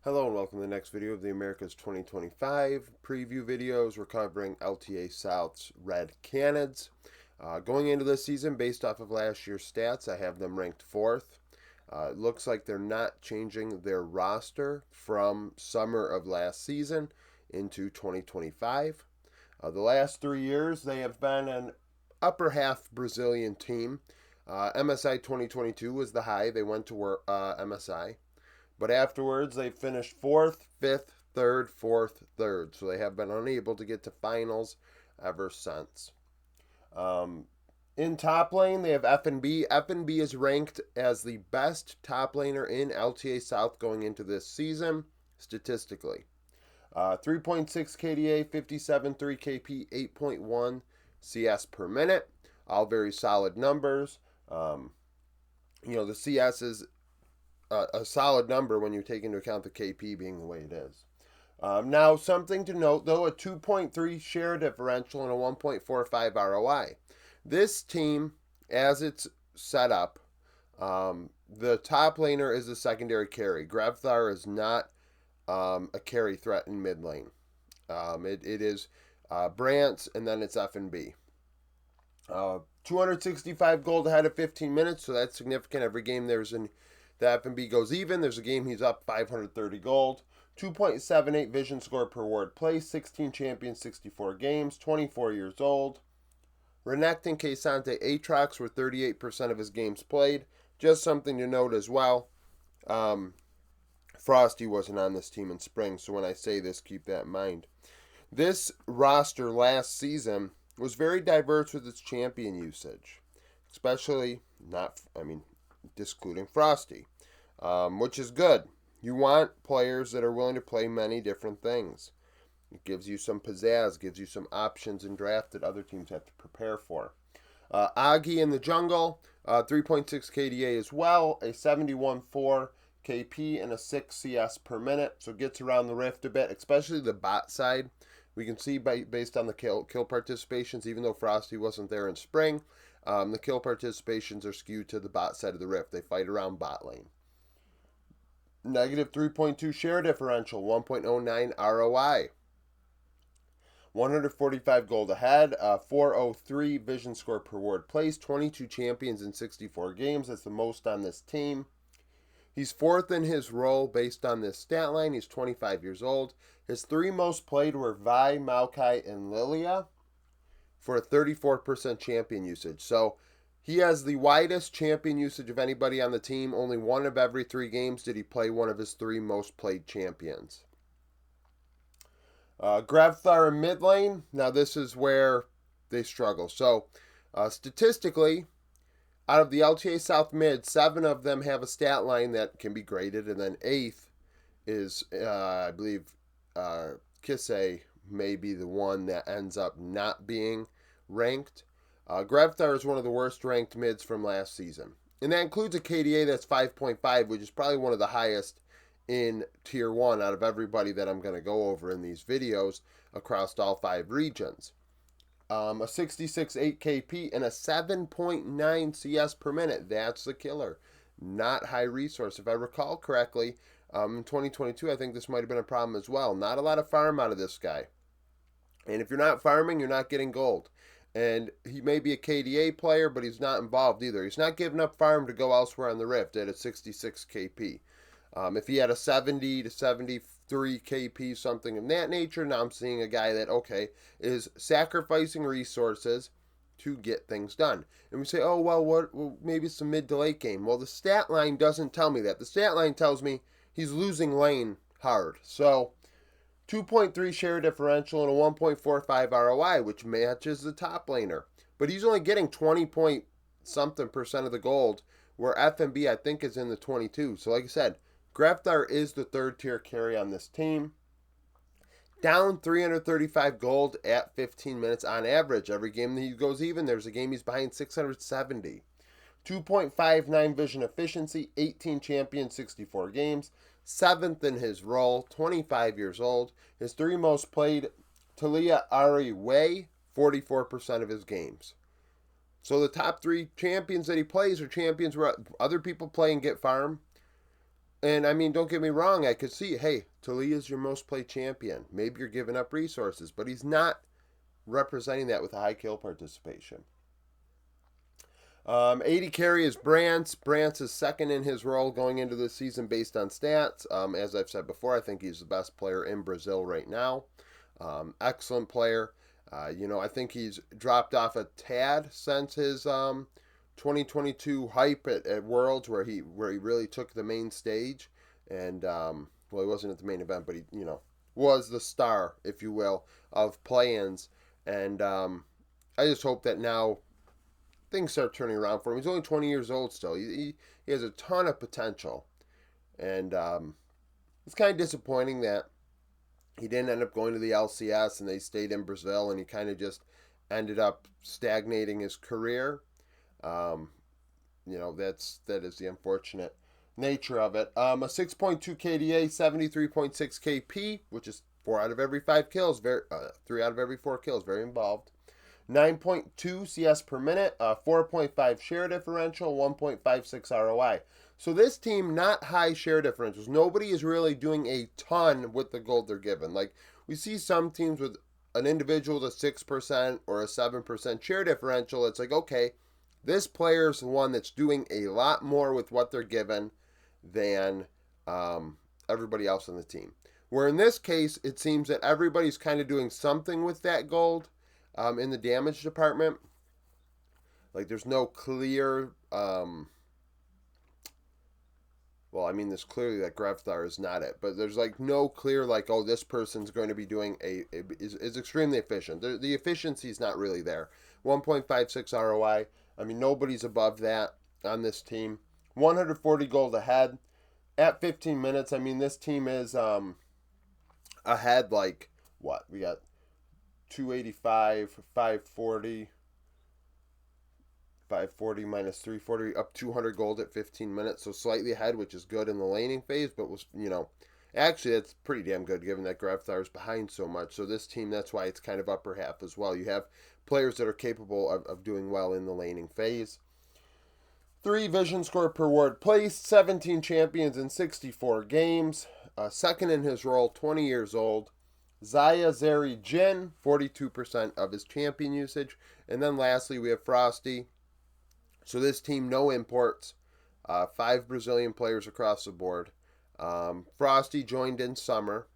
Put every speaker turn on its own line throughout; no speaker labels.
Hello and welcome to the next video of the America's 2025 preview videos. We're covering LTA South's RED Canids. Going into this season, based off of last year's stats, I have them ranked 4th. It looks like they're not changing their roster from summer of last season into 2025. The last 3 years, they have been an upper half Brazilian team. MSI 2022 was the high. They went to MSI. But afterwards, they finished 4th, 5th, 3rd, 4th, 3rd. So they have been unable to get to finals ever since. In top lane, they have F&B. F&B is ranked as the best top laner in LTA South going into this season, statistically. 3.6 KDA, 57.3 KP, 8.1 CS per minute. All very solid numbers. The CS is a solid number when you take into account the KP being the way it is. Now, something to note, though, a 2.3 share differential and a 1.45 ROI. This team, as it's set up, the top laner is a secondary carry. Grevthar is not a carry threat in mid lane. It is Brance, and then it's F&B. 265 gold ahead of 15 minutes, so that's significant. Every game the F&B goes even. There's a game he's up 530 gold. 2.78 vision score per ward play. 16 champions, 64 games. 24 years old. Renekton, Kayasante, Aatrox were 38% of his games played. Just something to note as well. Frosty wasn't on this team in spring, so when I say this, keep that in mind. This roster last season was very diverse with its champion usage. Especially, excluding Frosty, which is good. You want players that are willing to play many different things. It gives you some pizzazz, gives you some options in draft that other teams have to prepare for. Agi in the jungle, 3.6 KDA as well, a 71.4 KP and a 6 CS per minute, so it gets around the rift a bit, especially the bot side. We can see based on the kill participations, even though Frosty wasn't there in spring, the kill participations are skewed to the bot side of the rift. They fight around bot lane. Negative 3.2 share differential, 1.09 ROI. 145 gold ahead, 403 vision score per ward plays, 22 champions in 64 games. That's the most on this team. He's 4th in his role based on this stat line. He's 25 years old. His 3 most played were Vi, Maokai, and Lilia for a 34% champion usage. So he has the widest champion usage of anybody on the team. Only 1 of every 3 games did he play one of his 3 most played champions. Grevthar in mid lane. Now this is where they struggle. So statistically, out of the LTA South mid, 7 of them have a stat line that can be graded, and then 8th is, I believe, Kisei may be the one that ends up not being ranked. Grevthar is one of the worst ranked mids from last season. And that includes a KDA that's 5.5, which is probably one of the highest in Tier 1 out of everybody that I'm going to go over in these videos across all 5 regions. A 66.8 KP and a 7.9 CS per minute. That's the killer. Not high resource. If I recall correctly, in 2022, I think this might have been a problem as well. Not a lot of farm out of this guy. And if you're not farming, you're not getting gold. And he may be a KDA player, but he's not involved either. He's not giving up farm to go elsewhere on the Rift at a 66 KP. If he had a 70 to 73 KP, something of that nature, now I'm seeing a guy that, is sacrificing resources to get things done. And we say, maybe it's a mid to late game. Well, the stat line doesn't tell me that. The stat line tells me he's losing lane hard. So 2.3 share differential and a 1.45 ROI, which matches the top laner. But he's only getting 20-point-something% of the gold, where F&B, I think, is in the 22. So like I said, Grevthar is the 3rd tier carry on this team. Down 335 gold at 15 minutes on average. Every game that he goes even, there's a game he's behind 670. 2.59 vision efficiency, 18 champions, 64 games. 7th in his role, 25 years old. His 3 most played, Talia, Ari, Wei, 44% of his games. So the top 3 champions that he plays are champions where other people play and get farm. And I mean, don't get me wrong. I could see, hey, Talia's your most played champion. Maybe you're giving up resources, but he's not representing that with a high kill participation. 80 carry is Brant's. Brant's is second in his role going into the season based on stats. As I've said before, I think he's the best player in Brazil right now. Excellent player. I think he's dropped off a tad since his 2022 hype at Worlds, where he really took the main stage, and well, he wasn't at the main event, but he was the star, if you will, of play-ins, and I just hope that now things start turning around for him. He's only 20 years old still. He has a ton of potential, and it's kind of disappointing that he didn't end up going to the LCS and they stayed in Brazil, and he kind of just ended up stagnating his career. Um, that is the unfortunate nature of it. A 6.2 KDA, 73.6 KP, which is 4 out of every 5 kills, 3 out of every 4 kills, very involved. 9.2 CS per minute, 4.5 share differential, 1.56 ROI. So this team, not high share differentials. Nobody is really doing a ton with the gold they're given. Like, we see some teams with an individual to 6% or a 7% share differential. It's like, okay, this player's the one that's doing a lot more with what they're given than everybody else on the team. Where in this case, it seems that everybody's kind of doing something with that gold in the damage department. Like, there's no clear... there's clearly that Grevthar is not it, but there's like no clear like, oh, this person's going to be doing is extremely efficient. The efficiency is not really there. 1.56 ROI. I mean, nobody's above that on this team. 140 gold ahead at 15 minutes. I mean, this team is ahead like what? We got 285, 540. 540 minus 340, up 200 gold at 15 minutes, so slightly ahead, which is good in the laning phase, but was, actually that's pretty damn good given that Grevthar is behind so much. So this team, that's why it's kind of upper half as well. You have players that are capable of doing well in the laning phase. 3 vision score per ward placed, 17 champions in 64 games, second in his role, 20 years old. Zaya Zeri Jin, 42% of his champion usage. And then lastly, we have Frosty. So this team, no imports, 5 Brazilian players across the board. Frosty joined in summer,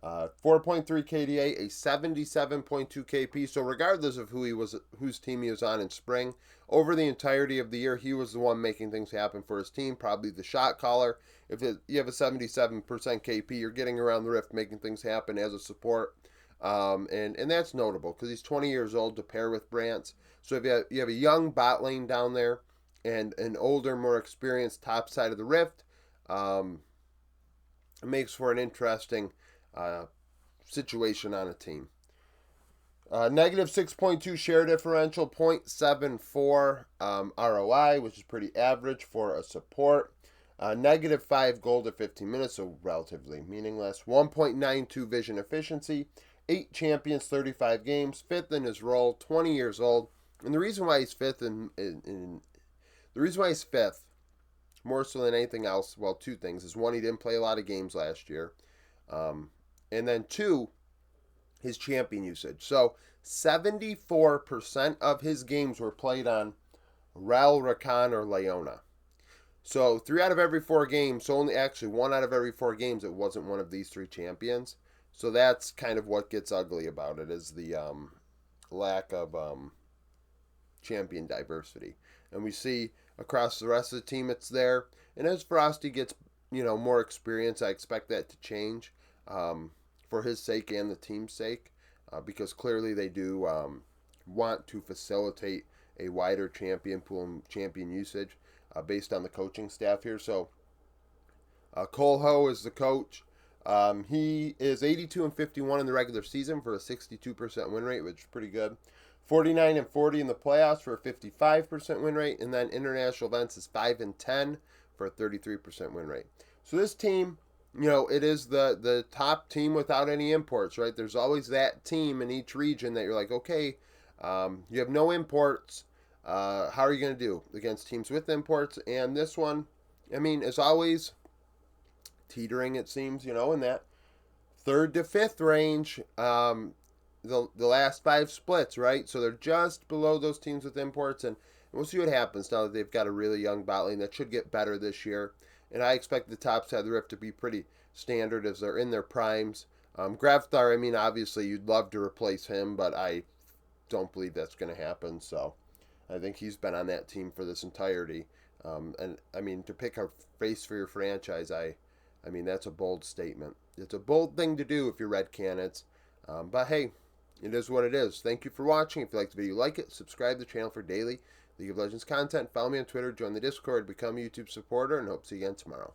4.3 KDA, a 77.2 KP. So regardless of whose team he was on in spring, over the entirety of the year, he was the one making things happen for his team, probably the shot caller. If you have a 77% KP, you're getting around the rift, making things happen as a support. And that's notable because he's 20 years old to pair with Brant's. So if you have a young bot lane down there and an older, more experienced top side of the rift, it makes for an interesting situation on a team. Negative 6.2 share differential, 0.74 ROI, which is pretty average for a support. Negative 5 gold at 15 minutes, so relatively meaningless. 1.92 vision efficiency. 8 champions, 35 games. 5th in his role, 20 years old. And the reason why he's fifth more so than anything else, well, 2 things is 1, he didn't play a lot of games last year, and then 2, his champion usage. So 74% of his games were played on Rel, Rakan, or Leona. So 3 out of every 4 games, so only actually 1 out of every 4 games, it wasn't one of these 3 champions. So that's kind of what gets ugly about it, is the lack of champion diversity. And we see across the rest of the team it's there. And as Frosty gets, more experience, I expect that to change for his sake and the team's sake, because clearly they do want to facilitate a wider champion pool and champion usage based on the coaching staff here. So Cole Ho is the coach. He is 82-51 in the regular season for a 62% win rate, which is pretty good. 49-40 in the playoffs for a 55% win rate, and then international events is 5-10 for a 33% win rate. So this team, it is the top team without any imports, right? There's always that team in each region that you're like, okay, you have no imports. How are you going to do against teams with imports? And this one, I mean, as always, teetering, it seems, in that third to fifth range. The last 5 splits, right? So they're just below those teams with imports, and we'll see what happens now that they've got a really young bottling that should get better this year. And I expect the top side of the rift to be pretty standard as they're in their primes. Grafthar, I mean, obviously you'd love to replace him, but I don't believe that's going to happen. So I think he's been on that team for this entirety. And I mean, to pick a face for your franchise, I mean, that's a bold statement. It's a bold thing to do if you're Red Canids. But hey, it is what it is. Thank you for watching. If you like the video, like it. Subscribe to the channel for daily League of Legends content. Follow me on Twitter. Join the Discord. Become a YouTube supporter. And hope to see you again tomorrow.